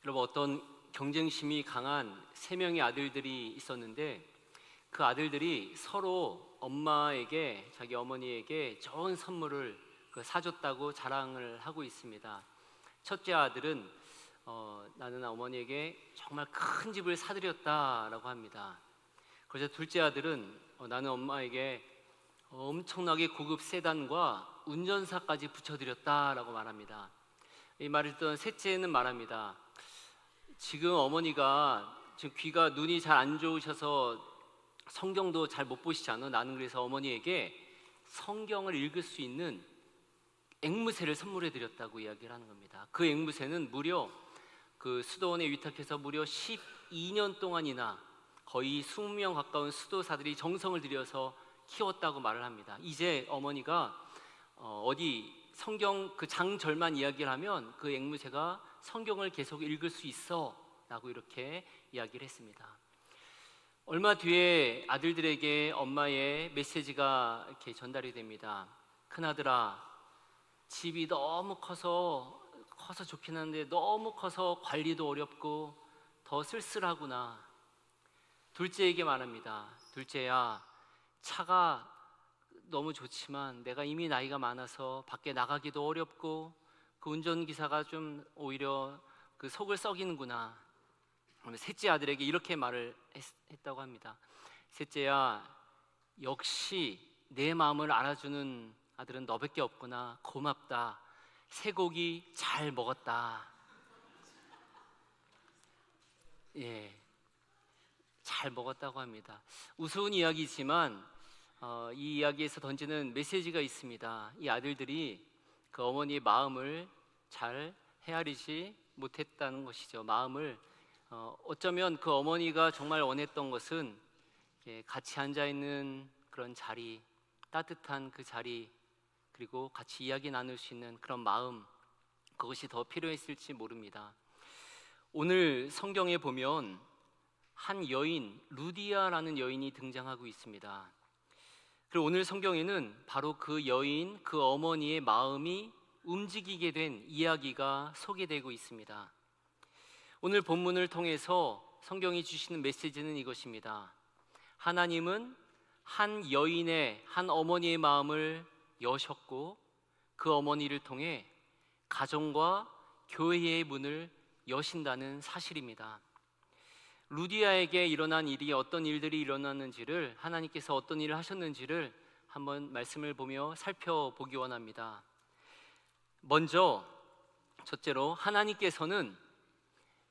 여러분, 어떤 경쟁심이 강한 세 명의 아들들이 있었는데 그 아들들이 서로 엄마에게, 자기 어머니에게 좋은 선물을 사줬다고 자랑을 하고 있습니다. 첫째 아들은 나는 어머니에게 정말 큰 집을 사드렸다라고 합니다. 그래서 둘째 아들은 나는 엄마에게 엄청나게 고급 세단과 운전사까지 붙여드렸다라고 말합니다. 이 말을 듣던 셋째는 말합니다. 지금 어머니가 지금 귀가 눈이 잘 안 좋으셔서 성경도 잘 못 보시잖아. 나는 그래서 어머니에게 성경을 읽을 수 있는 앵무새를 선물해 드렸다고 이야기를 하는 겁니다. 그 앵무새는 무려 그 수도원에 위탁해서 무려 12년 동안이나 거의 20명 가까운 수도사들이 정성을 들여서 키웠다고 말을 합니다. 이제 어머니가 어디 성경 그 장절만 이야기를 하면 그 앵무새가 성경을 계속 읽을 수 있어 라고 이렇게 이야기를 했습니다. 얼마 뒤에 아들들에게 엄마의 메시지가 이렇게 전달이 됩니다. 큰아들아, 집이 너무 커서 좋긴 한데 너무 커서 관리도 어렵고 더 쓸쓸하구나. 둘째에게 말합니다. 둘째야, 차가 너무 좋지만 내가 이미 나이가 많아서 밖에 나가기도 어렵고 그 운전기사가 좀 오히려 그 속을 썩이는구나. 셋째 아들에게 이렇게 말을 했다고 합니다. 셋째야, 역시 내 마음을 알아주는 아들은 너밖에 없구나. 고맙다. 쇠고기 잘 먹었다. 예, 잘 먹었다고 합니다. 우스운 이야기지만 이 이야기에서 던지는 메시지가 있습니다. 이 아들들이 그 어머니의 마음을 잘 헤아리지 못했다는 것이죠. 마음을 어쩌면 그 어머니가 정말 원했던 것은 같이 앉아있는 그런 자리, 따뜻한 그 자리, 그리고 같이 이야기 나눌 수 있는 그런 마음, 그것이 더 필요했을지 모릅니다. 오늘 성경에 보면 한 여인, 루디아라는 여인이 등장하고 있습니다. 그리고 오늘 성경에는 바로 그 여인, 그 어머니의 마음이 움직이게 된 이야기가 소개되고 있습니다. 오늘 본문을 통해서 성경이 주시는 메시지는 이것입니다. 하나님은 한 여인의, 한 어머니의 마음을 여셨고 그 어머니를 통해 가정과 교회의 문을 여신다는 사실입니다. 루디아에게 일어난 일이 어떤 일들이 일어났는지를, 하나님께서 어떤 일을 하셨는지를 한번 말씀을 보며 살펴보기 원합니다. 먼저 첫째로 하나님께서는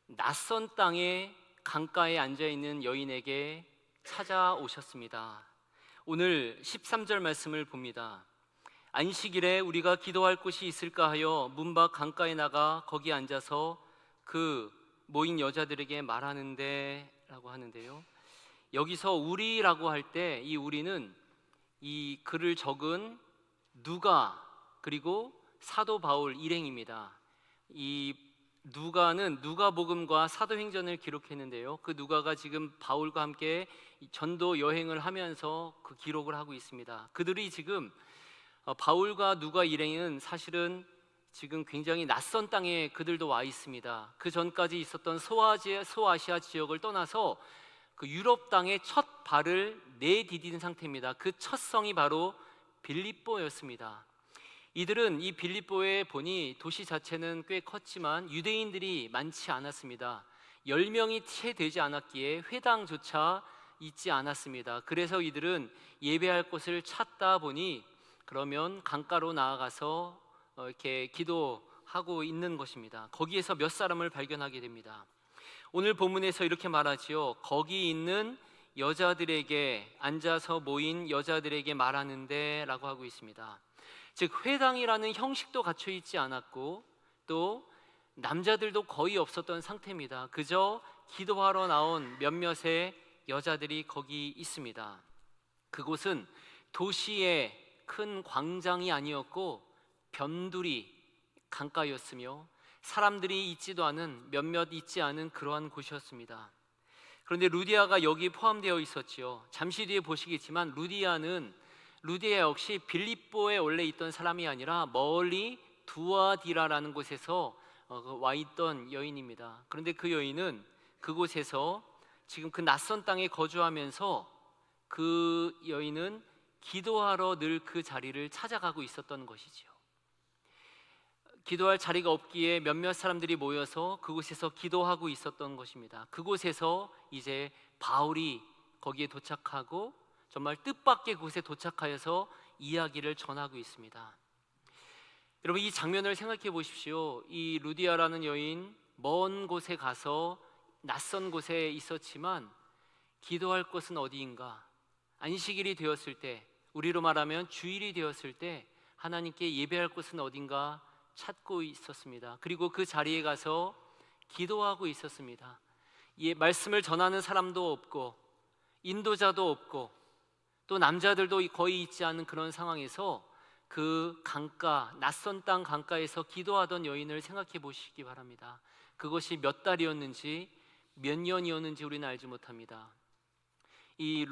낯선 땅에 강가에 앉아있는 여인에게 찾아오셨습니다. 오늘 13절 말씀을 봅니다. 안식일에 우리가 기도할 곳이 있을까 하여 문 밖 강가에 나가 거기 앉아서 그 모인 여자들에게 말하는데 라고 하는데요, 여기서 우리라고 할 때 이 우리는 이 글을 적은 누가 그리고 사도 바울 일행입니다. 이 누가는 누가복음과 사도행전을 기록했는데요, 그 누가가 지금 바울과 함께 전도 여행을 하면서 그 기록을 하고 있습니다. 그들이 지금 바울과 누가 일행은 사실은 지금 굉장히 낯선 땅에 그들도 와 있습니다. 그 전까지 있었던 소아시아 지역을 떠나서 그 유럽 땅에 첫 발을 내디딘 상태입니다. 그 첫 성이 바로 빌립보였습니다. 이들은 이 빌립보에 보니 도시 자체는 꽤 컸지만 유대인들이 많지 않았습니다. 10명이 채 되지 않았기에 회당조차 있지 않았습니다. 그래서 이들은 예배할 곳을 찾다 보니 그러면 강가로 나아가서 이렇게 기도하고 있는 것입니다. 거기에서 몇 사람을 발견하게 됩니다. 오늘 본문에서 이렇게 말하지요. 거기 있는 여자들에게, 앉아서 모인 여자들에게 말하는데 라고 하고 있습니다. 즉 회당이라는 형식도 갖춰 있지 않았고 또 남자들도 거의 없었던 상태입니다. 그저 기도하러 나온 몇몇의 여자들이 거기 있습니다. 그곳은 도시의 큰 광장이 아니었고 변두리 강가였으며 사람들이 있지도 않은, 몇몇 있지 않은 그러한 곳이었습니다. 그런데 루디아가 여기 포함되어 있었지요. 잠시 뒤에 보시겠지만 루디아 역시 빌립보에 원래 있던 사람이 아니라 멀리 두아디라라는 곳에서 와 있던 여인입니다. 그런데 그 여인은 그곳에서 지금 그 낯선 땅에 거주하면서 그 여인은 기도하러 늘 그 자리를 찾아가고 있었던 것이지요. 기도할 자리가 없기에 몇몇 사람들이 모여서 그곳에서 기도하고 있었던 것입니다. 그곳에서 이제 바울이 거기에 도착하고 정말 뜻밖의 곳에 도착하여서 이야기를 전하고 있습니다. 여러분, 이 장면을 생각해 보십시오. 이 루디아라는 여인, 먼 곳에 가서 낯선 곳에 있었지만 기도할 곳은 어디인가? 안식일이 되었을 때, 우리로 말하면 주일이 되었을 때 하나님께 예배할 곳은 어딘가 찾고 있었습니다. 그리고 그 자리에 가서 기도하고 있었습니다. 말씀을 전하는 사람도 없고 인도자도 없고 또 남자들도 거의 있지 않은 그런 상황에서 그 강가, 낯선 땅 강가에서 기도하던 여인을 생각해 보시기 바랍니다. 그것이 몇 달이었는지 몇 년이었는지 우리는 알지 못합니다. 이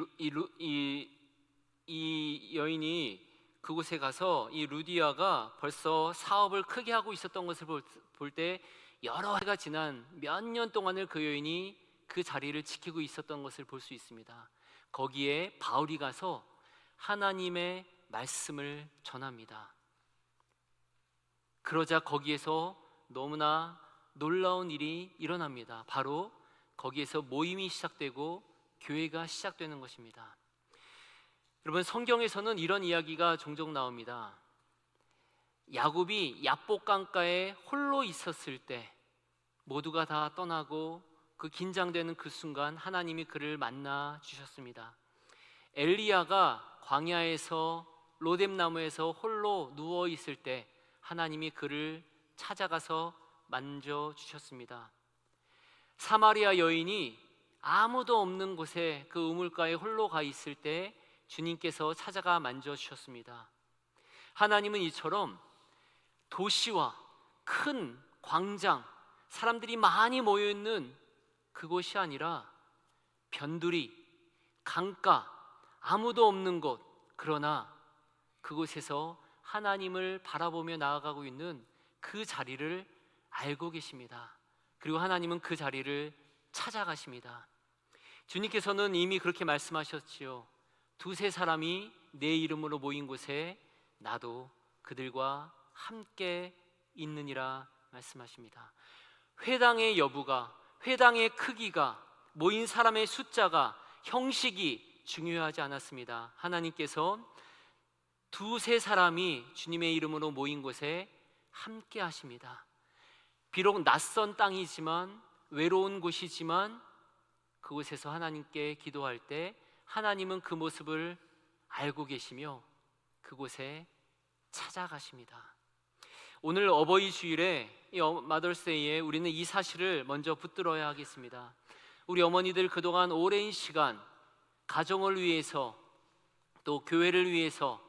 여인이 그곳에 가서 이 루디아가 벌써 사업을 크게 하고 있었던 것을 볼 때 여러 해가 지난 몇 년 동안을 그 여인이 그 자리를 지키고 있었던 것을 볼 수 있습니다. 거기에 바울이 가서 하나님의 말씀을 전합니다. 그러자 거기에서 너무나 놀라운 일이 일어납니다. 바로 거기에서 모임이 시작되고 교회가 시작되는 것입니다. 여러분, 성경에서는 이런 이야기가 종종 나옵니다. 야곱이 야복 강가에 홀로 있었을 때 모두가 다 떠나고 그 긴장되는 그 순간 하나님이 그를 만나 주셨습니다. 엘리야가 광야에서 로뎀나무에서 홀로 누워 있을 때 하나님이 그를 찾아가서 만져 주셨습니다. 사마리아 여인이 아무도 없는 곳에 그 우물가에 홀로 가 있을 때 주님께서 찾아가 만져주셨습니다. 하나님은 이처럼 도시와 큰 광장, 사람들이 많이 모여있는 그곳이 아니라 변두리, 강가, 아무도 없는 곳, 그러나 그곳에서 하나님을 바라보며 나아가고 있는 그 자리를 알고 계십니다. 그리고 하나님은 그 자리를 찾아가십니다. 주님께서는 이미 그렇게 말씀하셨지요. 두세 사람이 내 이름으로 모인 곳에 나도 그들과 함께 있느니라 말씀하십니다. 회당의 여부가, 회당의 크기가, 모인 사람의 숫자가, 형식이 중요하지 않았습니다. 하나님께서 두세 사람이 주님의 이름으로 모인 곳에 함께 하십니다. 비록 낯선 땅이지만, 외로운 곳이지만 그곳에서 하나님께 기도할 때 하나님은 그 모습을 알고 계시며 그곳에 찾아가십니다. 오늘 어버이 주일에 마더스데이에 우리는 이 사실을 먼저 붙들어야 하겠습니다. 우리 어머니들 그동안 오랜 시간 가정을 위해서 또 교회를 위해서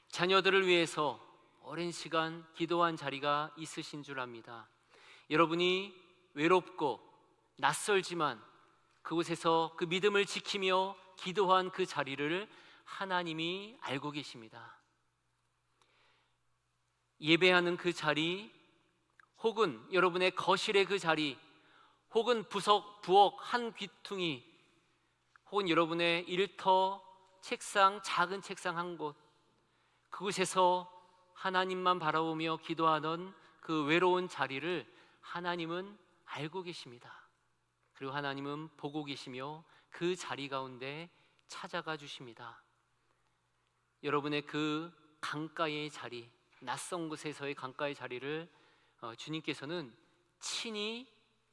자녀들을 위해서 오랜 시간 기도한 자리가 있으신 줄 압니다. 여러분이 외롭고 낯설지만 그곳에서 그 믿음을 지키며 기도한 그 자리를 하나님이 알고 계십니다. 예배하는 그 자리, 혹은 여러분의 거실의 그 자리, 혹은 부엌 한 귀퉁이, 혹은 여러분의 일터, 책상, 작은 책상 한 곳, 그곳에서 하나님만 바라보며 기도하던 그 외로운 자리를 하나님은 알고 계십니다. 그리고 하나님은 보고 계시며 그 자리 가운데 찾아가 주십니다. 여러분의 그 강가의 자리, 낯선 곳에서의 강가의 자리를 주님께서는 친히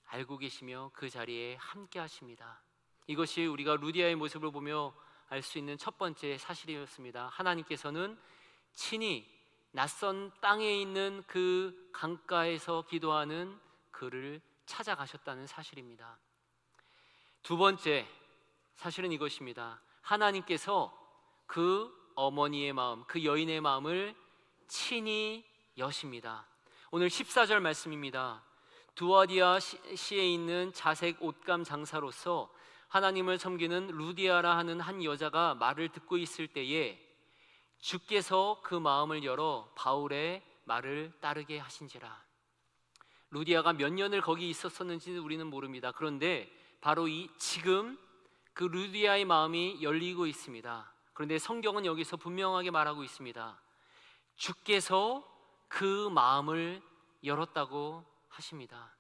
알고 계시며 그 자리에 함께 하십니다. 이것이 우리가 루디아의 모습을 보며 알 수 있는 첫 번째 사실이었습니다. 하나님께서는 친히 낯선 땅에 있는 그 강가에서 기도하는 그를 찾아가셨다는 사실입니다. 두 번째 사실은 이것입니다. 하나님께서 그 어머니의 마음, 그 여인의 마음을 친히 여십니다. 오늘 14절 말씀입니다. 두아디아시에 있는 자색 옷감 장사로서 하나님을 섬기는 루디아라 하는 한 여자가 말을 듣고 있을 때에 주께서 그 마음을 열어 바울의 말을 따르게 하신지라. 루디아가 몇 년을 거기 있었었는지는 우리는 모릅니다. 그런데 바로 지금 그 루디아의 마음이 열리고 있습니다. 그런데 성경은 여기서 분명하게 말하고 있습니다. 주께서 그 마음을 열었다고 하십니다.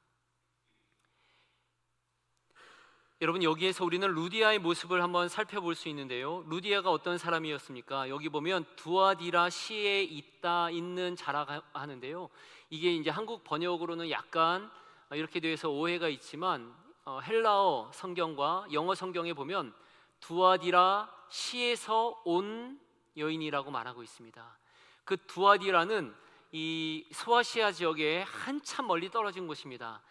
여러분, 여기에서 우리는 루디아의 모습을 한번 살펴볼 수 있는데요. 루디아가 어떤 사람이었습니까? 여기 보면 두아디라 시에 있는 자라고 하는데요. 이게 이제 한국 번역으로는 약간 이렇게 되어서 오해가 있지만 헬라어 성경과 영어 성경에 보면 두아디라 시에서 온 여인이라고 말하고 있습니다. 그 두아디라는 이 소아시아 지역에 한참 멀리 떨어진 곳입니다.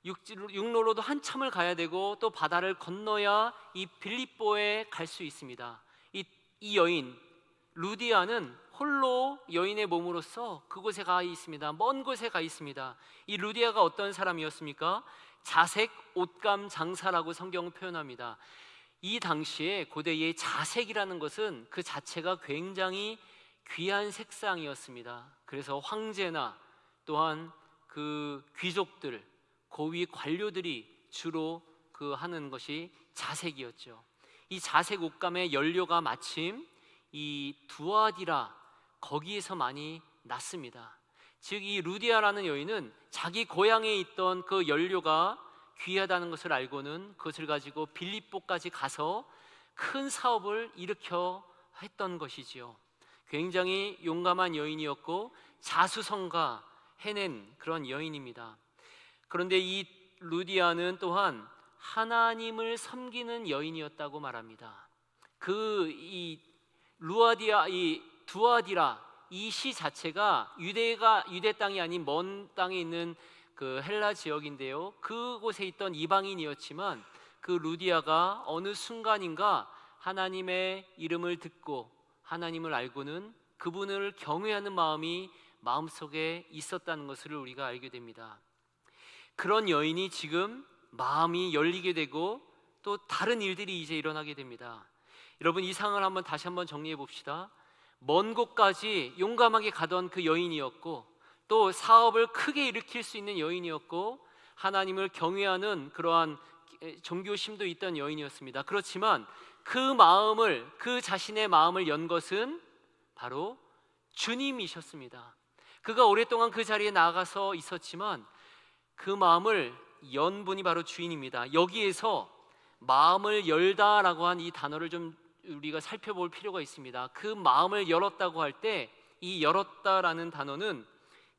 육로로도 한참을 가야 되고 또 바다를 건너야 이 빌립보에 갈 수 있습니다. 이 여인 루디아는 홀로 여인의 몸으로서 그곳에 가 있습니다. 먼 곳에 가 있습니다. 이 루디아가 어떤 사람이었습니까? 자색 옷감 장사라고 성경은 표현합니다. 이 당시에 고대의 자색이라는 것은 그 자체가 굉장히 귀한 색상이었습니다. 그래서 황제나 또한 그 귀족들, 고위 관료들이 주로 하는 것이 자색이었죠. 이 자색 옷감의 연료가 마침 이 두아디라 거기에서 많이 났습니다. 즉 이 루디아라는 여인은 자기 고향에 있던 그 연료가 귀하다는 것을 알고는 그것을 가지고 빌립보까지 가서 큰 사업을 일으켜 했던 것이지요. 굉장히 용감한 여인이었고 자수성가 해낸 그런 여인입니다. 그런데 이 루디아는 또한 하나님을 섬기는 여인이었다고 말합니다. 이 두아디라 이 시 자체가 유대 땅이 아닌 먼 땅에 있는 그 헬라 지역인데요. 그곳에 있던 이방인이었지만 그 루디아가 어느 순간인가 하나님의 이름을 듣고 하나님을 알고는 그분을 경외하는 마음이 마음속에 있었다는 것을 우리가 알게 됩니다. 그런 여인이 지금 마음이 열리게 되고 또 다른 일들이 이제 일어나게 됩니다. 여러분, 이 상황을 다시 한번 정리해 봅시다. 먼 곳까지 용감하게 가던 그 여인이었고 또 사업을 크게 일으킬 수 있는 여인이었고 하나님을 경외하는 그러한 종교심도 있던 여인이었습니다. 그렇지만 그 자신의 마음을 연 것은 바로 주님이셨습니다. 그가 오랫동안 그 자리에 나가서 있었지만 그 마음을 연 분이 바로 주인입니다. 여기에서 마음을 열다라고 한 이 단어를 좀 우리가 살펴볼 필요가 있습니다. 그 마음을 열었다고 할 때 이 열었다라는 단어는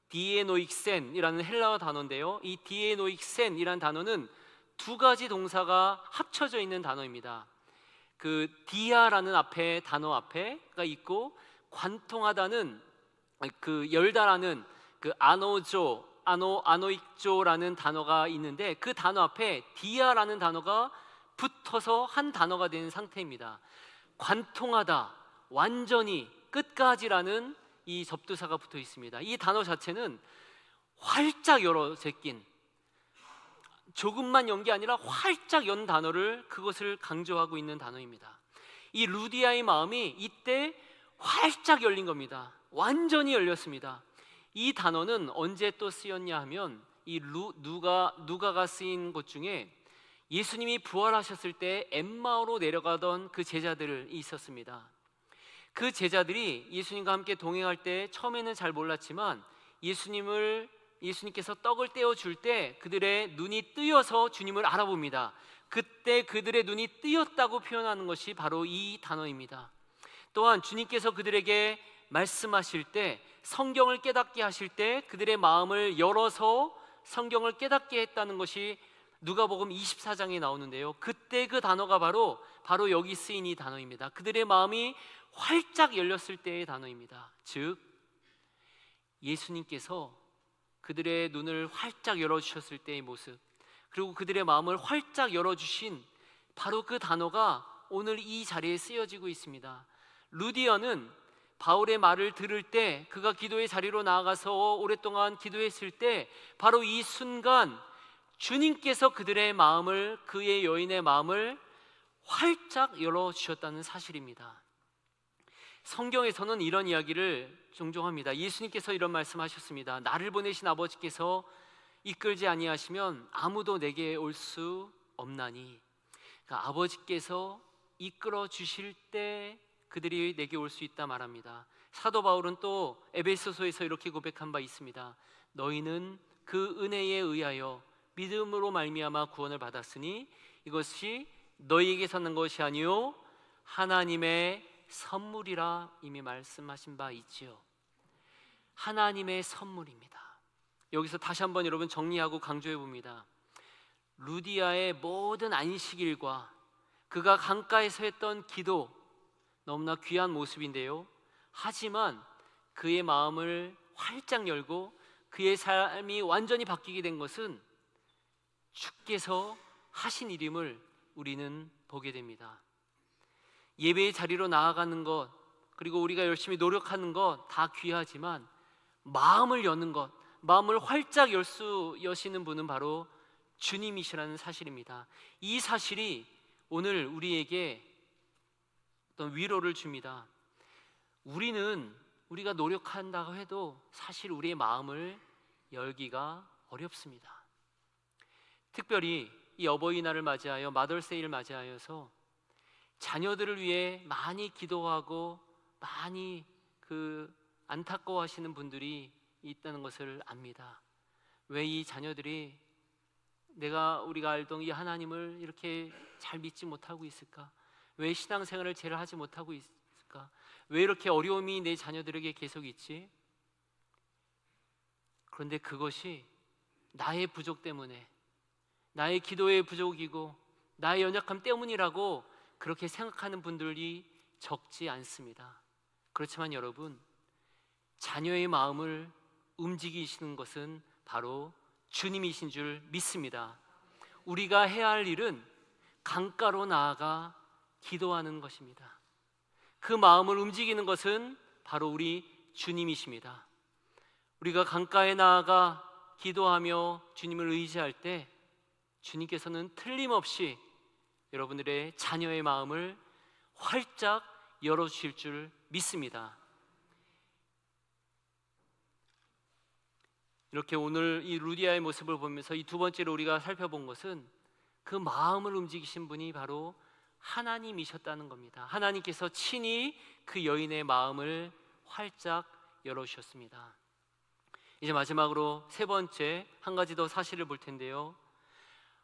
디에노익센이라는 헬라어 단어인데요. 이 디에노익센이라는 단어는 두 가지 동사가 합쳐져 있는 단어입니다. 그 디아라는 단어 앞에가 있고 관통하다는 그 열다라는 그 아노익조라는 단어가 있는데 그 단어 앞에 디아라는 단어가 붙어서 한 단어가 된 상태입니다. 관통하다, 완전히, 끝까지라는 이 접두사가 붙어 있습니다. 이 단어 자체는 활짝 열어 제낀, 조금만 연 게 아니라 활짝 연 단어를 그것을 강조하고 있는 단어입니다. 이 루디아의 마음이 이때 활짝 열린 겁니다. 완전히 열렸습니다. 이 단어는 언제 또 쓰였냐 하면 이 누가가 쓰인 곳 중에 예수님이 부활하셨을 때 엠마오로 내려가던 그 제자들이 있었습니다. 그 제자들이 예수님과 함께 동행할 때 처음에는 잘 몰랐지만 예수님께서 떡을 떼어줄 때 그들의 눈이 뜨여서 주님을 알아봅니다. 그때 그들의 눈이 뜨였다고 표현하는 것이 바로 이 단어입니다. 또한 주님께서 그들에게 말씀하실 때, 성경을 깨닫게 하실 때 그들의 마음을 열어서 성경을 깨닫게 했다는 것이 누가복음 24장에 나오는데요. 그때 그 단어가 바로 여기 쓰인 이 단어입니다. 그들의 마음이 활짝 열렸을 때의 단어입니다. 즉 예수님께서 그들의 눈을 활짝 열어주셨을 때의 모습, 그리고 그들의 마음을 활짝 열어주신 바로 그 단어가 오늘 이 자리에 쓰여지고 있습니다. 루디아는 바울의 말을 들을 때, 그가 기도의 자리로 나아가서 오랫동안 기도했을 때 바로 이 순간 주님께서 그들의 마음을, 그의 여인의 마음을 활짝 열어주셨다는 사실입니다. 성경에서는 이런 이야기를 종종 합니다. 예수님께서 이런 말씀하셨습니다. 나를 보내신 아버지께서 이끌지 아니하시면 아무도 내게 올 수 없나니. 그러니까 아버지께서 이끌어 주실 때 그들이 내게 올 수 있다 말합니다. 사도 바울은 또 에베소서에서 이렇게 고백한 바 있습니다. 너희는 그 은혜에 의하여 믿음으로 말미암아 구원을 받았으니 이것이 너희에게서 난 것이 아니요 하나님의 선물이라 이미 말씀하신 바 있지요. 하나님의 선물입니다. 여기서 다시 한번 여러분 정리하고 강조해 봅니다. 루디아의 모든 안식일과 그가 강가에서 했던 기도, 너무나 귀한 모습인데요. 하지만 그의 마음을 활짝 열고 그의 삶이 완전히 바뀌게 된 것은 주께서 하신 일임을 우리는 보게 됩니다. 예배의 자리로 나아가는 것, 그리고 우리가 열심히 노력하는 것 다 귀하지만 마음을 여는 것, 마음을 활짝 여시는 분은 바로 주님이시라는 사실입니다. 이 사실이 오늘 우리에게 어떤 위로를 줍니다. 우리가 노력한다고 해도 사실 우리의 마음을 열기가 어렵습니다. 특별히 이 어버이날을 맞이하여 마더스데이를 맞이하여서 자녀들을 위해 많이 기도하고 많이 안타까워하시는 분들이 있다는 것을 압니다. 왜 이 자녀들이 우리가 알던 이 하나님을 이렇게 잘 믿지 못하고 있을까? 왜 신앙생활을 제대로 하지 못하고 있을까? 왜 이렇게 어려움이 내 자녀들에게 계속 있지? 그런데 그것이 나의 부족 때문에, 나의 기도의 부족이고 나의 연약함 때문이라고 그렇게 생각하는 분들이 적지 않습니다. 그렇지만 여러분, 자녀의 마음을 움직이시는 것은 바로 주님이신 줄 믿습니다. 우리가 해야 할 일은 강가로 나아가 기도하는 것입니다. 그 마음을 움직이는 것은 바로 우리 주님이십니다. 우리가 강가에 나아가 기도하며 주님을 의지할 때 주님께서는 틀림없이 여러분들의 자녀의 마음을 활짝 열어주실 줄 믿습니다. 이렇게 오늘 이 루디아의 모습을 보면서 이 두 번째로 우리가 살펴본 것은 그 마음을 움직이신 분이 바로 하나님이셨다는 겁니다. 하나님께서 친히 그 여인의 마음을 활짝 열어주셨습니다. 이제 마지막으로 세 번째 한 가지 더 사실을 볼 텐데요.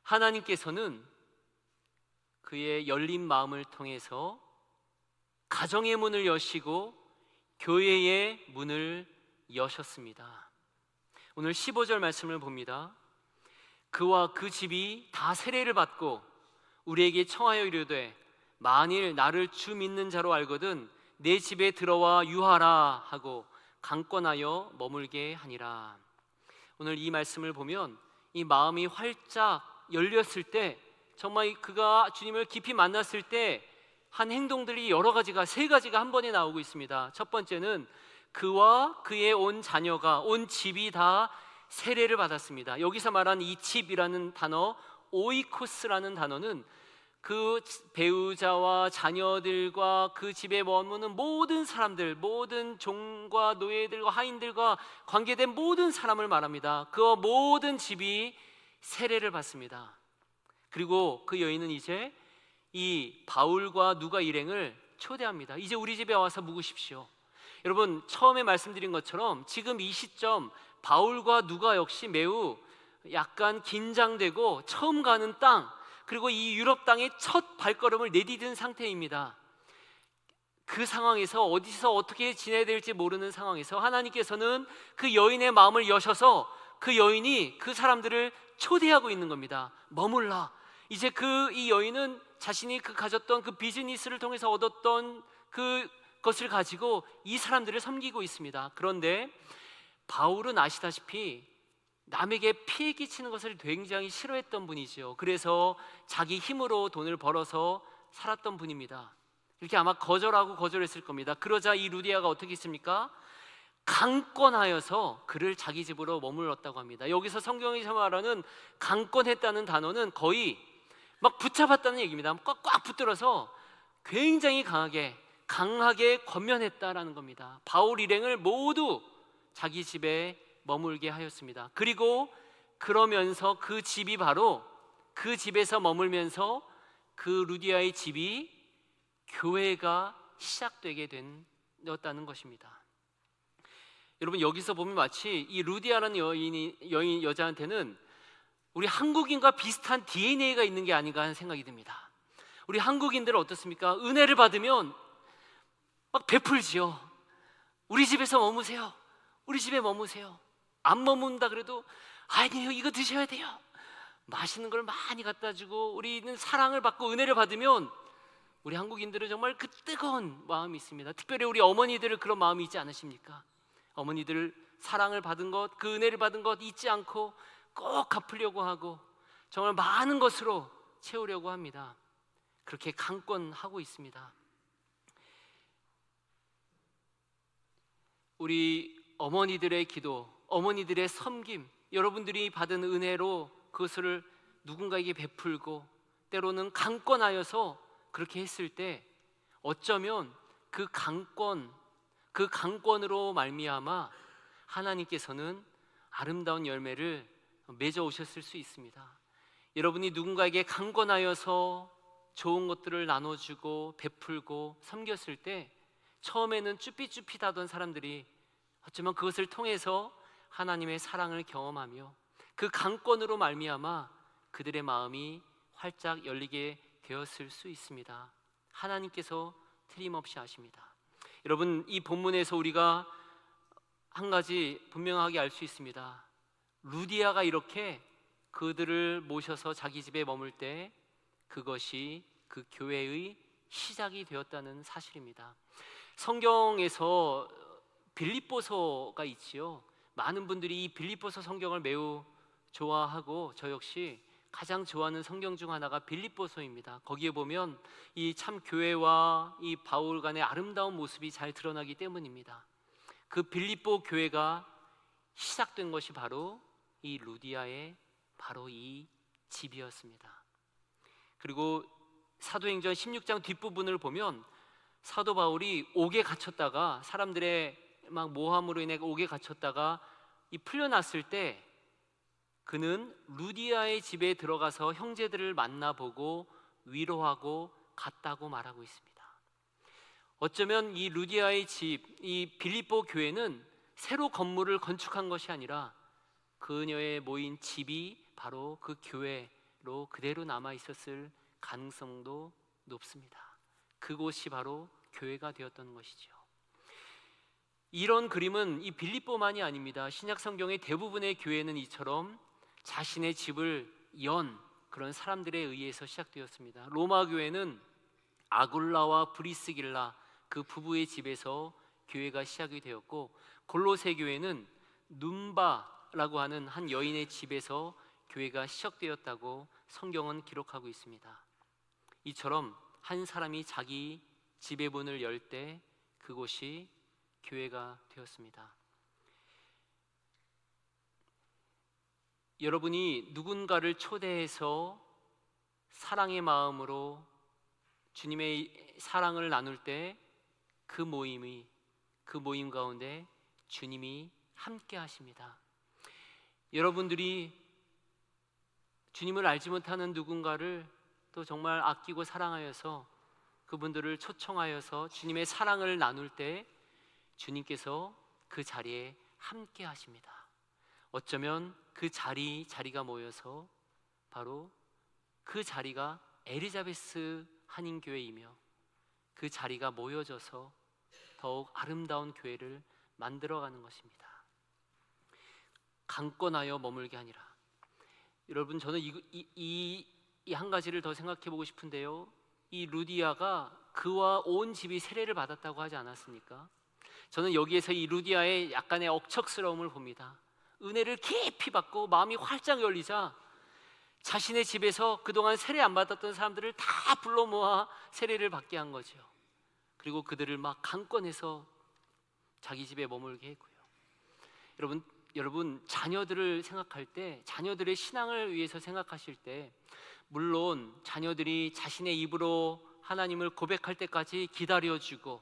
하나님께서는 그의 열린 마음을 통해서 가정의 문을 여시고 교회의 문을 여셨습니다. 오늘 15절 말씀을 봅니다. 그와 그 집이 다 세례를 받고 우리에게 청하여 이르되 만일 나를 주 믿는 자로 알거든 내 집에 들어와 유하라 하고 강권하여 머물게 하니라. 오늘 이 말씀을 보면 이 마음이 활짝 열렸을 때, 정말 그가 주님을 깊이 만났을 때 한 행동들이 여러 가지가, 세 가지가 한 번에 나오고 있습니다. 첫 번째는 그와 그의 온 자녀가, 온 집이 다 세례를 받았습니다. 여기서 말한 이 집이라는 단어, 오이코스라는 단어는 그 배우자와 자녀들과 그 집에 머무는 모든 사람들, 모든 종과 노예들과 하인들과 관계된 모든 사람을 말합니다. 그 모든 집이 세례를 받습니다. 그리고 그 여인은 이제 이 바울과 누가 일행을 초대합니다. 이제 우리 집에 와서 묵으십시오. 여러분, 처음에 말씀드린 것처럼 지금 이 시점 바울과 누가 역시 매우 약간 긴장되고 처음 가는 땅, 그리고 이 유럽 땅에 첫 발걸음을 내디딘 상태입니다. 그 상황에서 어디서 어떻게 지내야 될지 모르는 상황에서 하나님께서는 그 여인의 마음을 여셔서 그 여인이 그 사람들을 초대하고 있는 겁니다. 머물라. 이제 이 여인은 자신이 가졌던 그 비즈니스를 통해서 얻었던 그것을 가지고 이 사람들을 섬기고 있습니다. 그런데 바울은 아시다시피 남에게 피해 끼치는 것을 굉장히 싫어했던 분이죠. 그래서 자기 힘으로 돈을 벌어서 살았던 분입니다. 이렇게 아마 거절했을 겁니다. 그러자 이 루디아가 어떻게 했습니까? 강권하여서 그를 자기 집으로 머물렀다고 합니다. 여기서 성경에서 말하는 강권했다는 단어는 거의 막 붙잡았다는 얘기입니다. 꽉꽉 붙들어서 굉장히 강하게 권면했다라는 겁니다. 바울 일행을 모두 자기 집에 머물게 하였습니다. 그리고 그러면서 그 집이 바로 그 집에서 머물면서 그 루디아의 집이 교회가 시작되게 되었다는 것입니다. 여러분, 여기서 보면 마치 이 루디아라는 여자한테는 우리 한국인과 비슷한 DNA가 있는 게 아닌가 하는 생각이 듭니다. 우리 한국인들은 어떻습니까? 은혜를 받으면 막 베풀지요. 우리 집에서 머무세요. 우리 집에 머무세요. 안 머문다 그래도 아니에요, 이거 드셔야 돼요. 맛있는 걸 많이 갖다 주고, 우리는 사랑을 받고 은혜를 받으면 우리 한국인들은 정말 그 뜨거운 마음이 있습니다. 특별히 우리 어머니들은 그런 마음이 있지 않으십니까? 어머니들 사랑을 받은 것, 그 은혜를 받은 것 잊지 않고 꼭 갚으려고 하고 정말 많은 것으로 채우려고 합니다. 그렇게 강권하고 있습니다. 우리 어머니들의 기도, 어머니들의 섬김, 여러분들이 받은 은혜로 그것을 누군가에게 베풀고 때로는 강권하여서 그렇게 했을 때 어쩌면 그 강권으로 말미암아 하나님께서는 아름다운 열매를 맺어 오셨을 수 있습니다. 여러분이 누군가에게 강권하여서 좋은 것들을 나눠주고 베풀고 섬겼을 때 처음에는 쭈삣쭈삣하던 사람들이 어쩌면 그것을 통해서 하나님의 사랑을 경험하며 그 강권으로 말미암아 그들의 마음이 활짝 열리게 되었을 수 있습니다. 하나님께서 틀림없이 아십니다. 여러분, 이 본문에서 우리가 한 가지 분명하게 알 수 있습니다. 루디아가 이렇게 그들을 모셔서 자기 집에 머물 때 그것이 그 교회의 시작이 되었다는 사실입니다. 성경에서 빌립보서가 있지요. 많은 분들이 이 빌립보서 성경을 매우 좋아하고 저 역시 가장 좋아하는 성경 중 하나가 빌립보서입니다. 거기에 보면 이 참 교회와 이 바울 간의 아름다운 모습이 잘 드러나기 때문입니다. 그 빌립보 교회가 시작된 것이 바로 이 루디아의 바로 이 집이었습니다. 그리고 사도행전 16장 뒷부분을 보면 사도 바울이 옥에 갇혔다가 사람들의 막 모함으로 인해 옥에 갇혔다가 이 풀려났을 때 그는 루디아의 집에 들어가서 형제들을 만나보고 위로하고 갔다고 말하고 있습니다. 어쩌면 이 루디아의 집, 이 빌립보 교회는 새로 건물을 건축한 것이 아니라 그녀의 모인 집이 바로 그 교회로 그대로 남아 있었을 가능성도 높습니다. 그곳이 바로 교회가 되었던 것이죠. 이런 그림은 이 빌립보만이 아닙니다. 신약 성경의 대부분의 교회는 이처럼 자신의 집을 연 그런 사람들에 의해서 시작되었습니다. 로마 교회는 아굴라와 브리스길라 그 부부의 집에서 교회가 시작이 되었고, 골로새 교회는 눈바라고 하는 한 여인의 집에서 교회가 시작되었다고 성경은 기록하고 있습니다. 이처럼 한 사람이 자기 집의 문을 열 때 그곳이 교회가 되었습니다. 여러분이 누군가를 초대해서 사랑의 마음으로 주님의 사랑을 나눌 때 그 모임 가운데 주님이 함께 하십니다. 여러분들이 주님을 알지 못하는 누군가를 또 정말 아끼고 사랑하여서 그분들을 초청하여서 주님의 사랑을 나눌 때 주님께서 그 자리에 함께 하십니다. 어쩌면 그 자리가 모여서 바로 그 자리가 엘리자베스 한인교회이며 그 자리가 모여져서 더욱 아름다운 교회를 만들어가는 것입니다. 강권하여 머물게 아니라. 여러분, 저는 이 한 가지를 더 생각해 보고 싶은데요. 이 루디아가 그와 온 집이 세례를 받았다고 하지 않았습니까? 저는 여기에서 이 루디아의 약간의 억척스러움을 봅니다. 은혜를 깊이 받고 마음이 활짝 열리자 자신의 집에서 그동안 세례 안 받았던 사람들을 다 불러 모아 세례를 받게 한 거죠. 그리고 그들을 막 강권해서 자기 집에 머물게 했고요. 여러분 자녀들을 생각할 때, 자녀들의 신앙을 위해서 생각하실 때, 물론 자녀들이 자신의 입으로 하나님을 고백할 때까지 기다려주고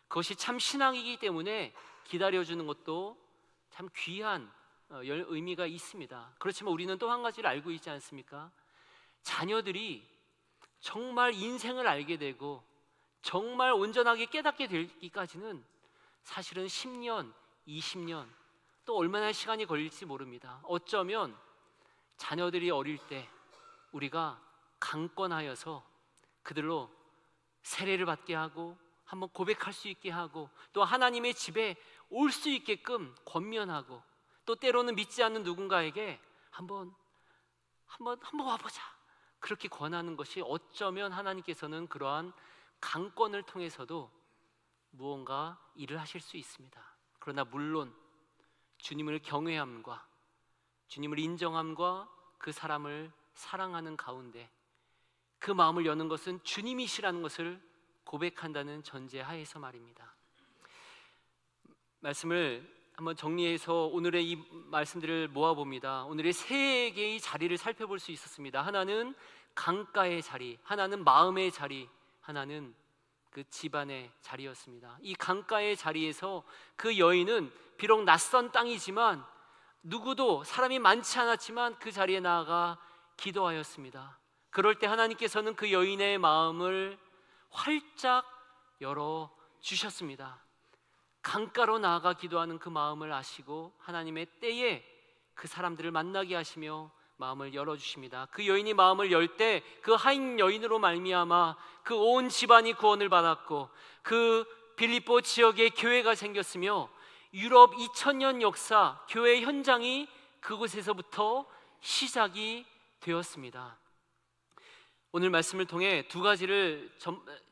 그것이 참 신앙이기 때문에 기다려주는 것도 참 귀한 의미가 있습니다. 그렇지만 우리는 또 한 가지를 알고 있지 않습니까? 자녀들이 정말 인생을 알게 되고 정말 온전하게 깨닫게 되기까지는 사실은 10년, 20년 또 얼마나 시간이 걸릴지 모릅니다. 어쩌면 자녀들이 어릴 때 우리가 강권하여서 그들로 세례를 받게 하고 한번 고백할 수 있게 하고 또 하나님의 집에 올 수 있게끔 권면하고 또 때로는 믿지 않는 누군가에게 한번 와보자 그렇게 권하는 것이 어쩌면 하나님께서는 그러한 강권을 통해서도 무언가 일을 하실 수 있습니다. 그러나 물론 주님을 경외함과 주님을 인정함과 그 사람을 사랑하는 가운데 그 마음을 여는 것은 주님이시라는 것을 고백한다는 전제 하에서 말입니다. 말씀을 한번 정리해서 오늘의 이 말씀들을 모아봅니다. 오늘의 세 개의 자리를 살펴볼 수 있었습니다. 하나는 강가의 자리, 하나는 마음의 자리, 하나는 그 집안의 자리였습니다. 이 강가의 자리에서 그 여인은 비록 낯선 땅이지만 누구도 사람이 많지 않았지만 그 자리에 나아가 기도하였습니다. 그럴 때 하나님께서는 그 여인의 마음을 활짝 열어 주셨습니다. 강가로 나아가 기도하는 그 마음을 아시고 하나님의 때에 그 사람들을 만나게 하시며 마음을 열어주십니다. 그 여인이 마음을 열 때 그 하인 여인으로 말미암아 그 온 집안이 구원을 받았고 그 빌립보 지역에 교회가 생겼으며 유럽 2000년 역사 교회 현장이 그곳에서부터 시작이 되었습니다. 오늘 말씀을 통해 두 가지를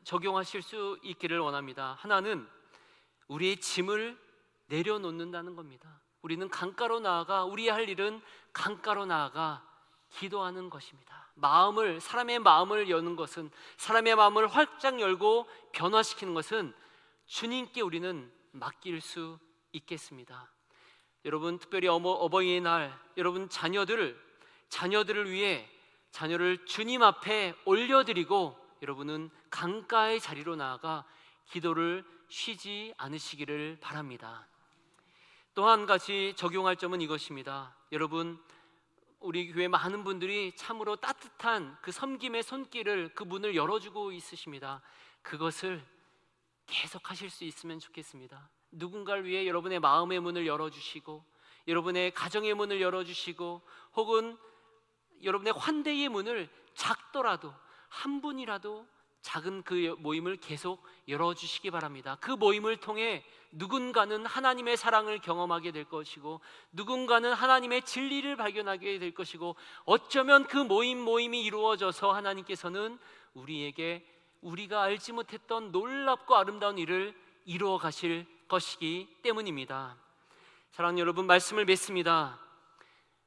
적용하실 수 있기를 원합니다. 하나는 우리의 짐을 내려놓는다는 겁니다. 우리는 강가로 나아가 우리의 할 일은 강가로 나아가 기도하는 것입니다. 사람의 마음을 여는 것은, 사람의 마음을 활짝 열고 변화시키는 것은 주님께 우리는 맡길 수 있겠습니다. 여러분, 특별히 어버이날 여러분 자녀들을 위해 자녀를 주님 앞에 올려드리고 여러분은 강가의 자리로 나아가 기도를 쉬지 않으시기를 바랍니다. 또 한 가지 적용할 점은 이것입니다. 여러분, 우리 교회 많은 분들이 참으로 따뜻한 그 섬김의 손길을, 그 문을 열어주고 있으십니다. 그것을 계속 하실 수 있으면 좋겠습니다. 누군가를 위해 여러분의 마음의 문을 열어주시고 여러분의 가정의 문을 열어주시고 혹은 여러분의 환대의 문을 작더라도 한 분이라도 작은 그 모임을 계속 열어주시기 바랍니다. 그 모임을 통해 누군가는 하나님의 사랑을 경험하게 될 것이고 누군가는 하나님의 진리를 발견하게 될 것이고 어쩌면 그 모임이 이루어져서 하나님께서는 우리에게 우리가 알지 못했던 놀랍고 아름다운 일을 이루어 가실 것이기 때문입니다. 사랑하는 여러분, 말씀을 맺습니다.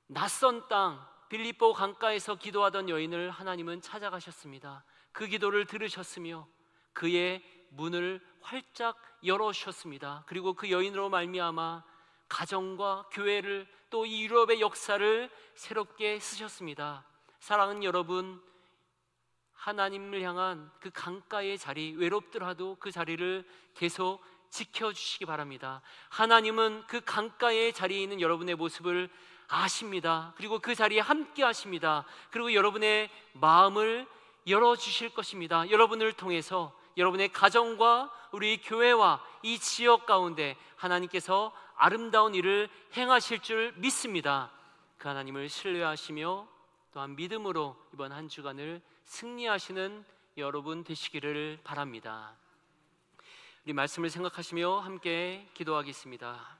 낯선 땅 빌립보 강가에서 기도하던 여인을 하나님은 찾아가셨습니다. 그 기도를 들으셨으며 그의 문을 활짝 열어주셨습니다. 그리고 그 여인으로 말미암아 가정과 교회를 또 이 유럽의 역사를 새롭게 쓰셨습니다. 사랑하는 여러분, 하나님을 향한 그 강가의 자리, 외롭더라도 그 자리를 계속 지켜주시기 바랍니다. 하나님은 그 강가의 자리에 있는 여러분의 모습을 아십니다. 그리고 그 자리에 함께 하십니다. 그리고 여러분의 마음을 열어주실 것입니다. 여러분을 통해서 여러분의 가정과 우리 교회와 이 지역 가운데 하나님께서 아름다운 일을 행하실 줄 믿습니다. 그 하나님을 신뢰하시며 또한 믿음으로 이번 한 주간을 승리하시는 여러분 되시기를 바랍니다. 우리 말씀을 생각하시며 함께 기도하겠습니다.